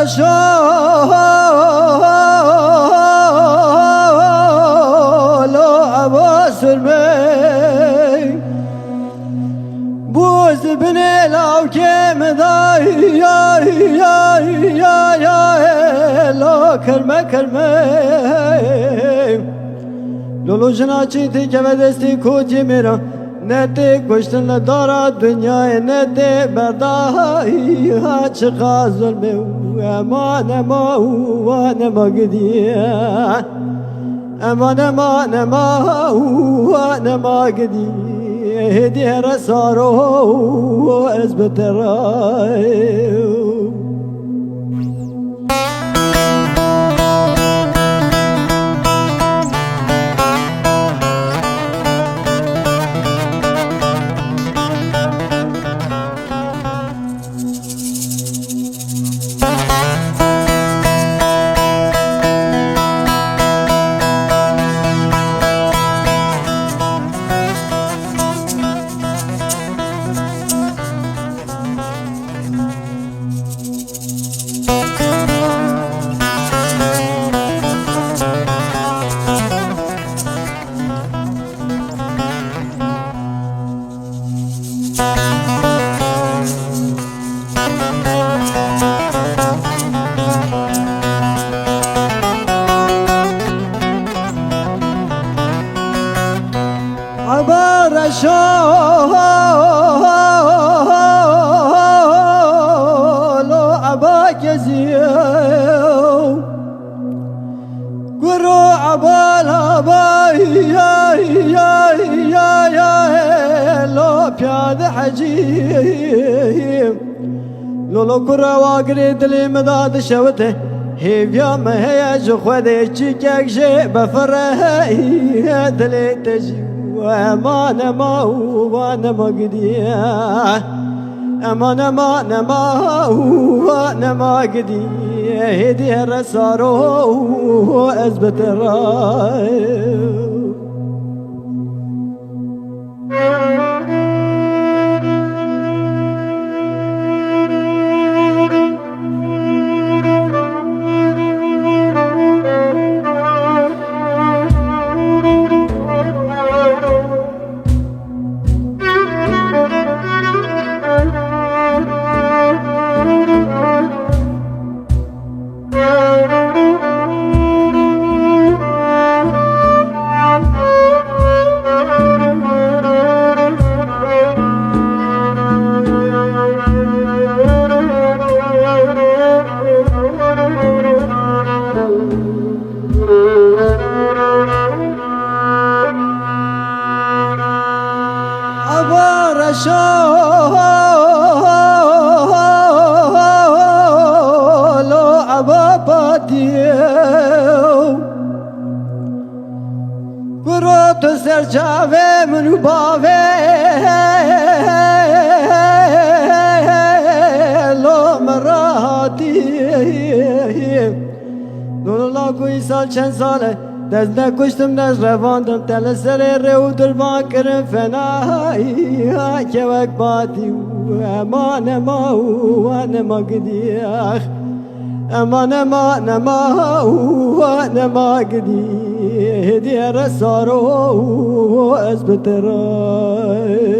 شالو عباس المي بوز بني لو كم داي يا يا يا يا لو كرمه كرمه لولو جناچی تی که بدستی کوچی میرا نتی کشتن لدارا دنیای نتی بردایی هاچ غازل میو امان امان امان گدیه امان امان امان امان گدیه هدیه رسارو از بترای عبارة شالو عباك يزيو قرو عبال عباي يا يا يا يا لو بياد حجيم لولو قرا واقري دلي مداد شوته هي بيوم هي جخوذي تشيكك شي بفرها دلي تجيب امان امان ما قديه امان امان امان ما قديه هدي رسارو اثبت الراي عبارة شالو عباباتيو قروت سرچاوه منو باوه لو مراتي دون الله کوئی سال چند ساله دست نکشتم دست رواندم تل سر رو دربان کرم فنایی ها که وک باتی امان امان ما گدیخ امان امان ما گدی هدیه رسارو از بترای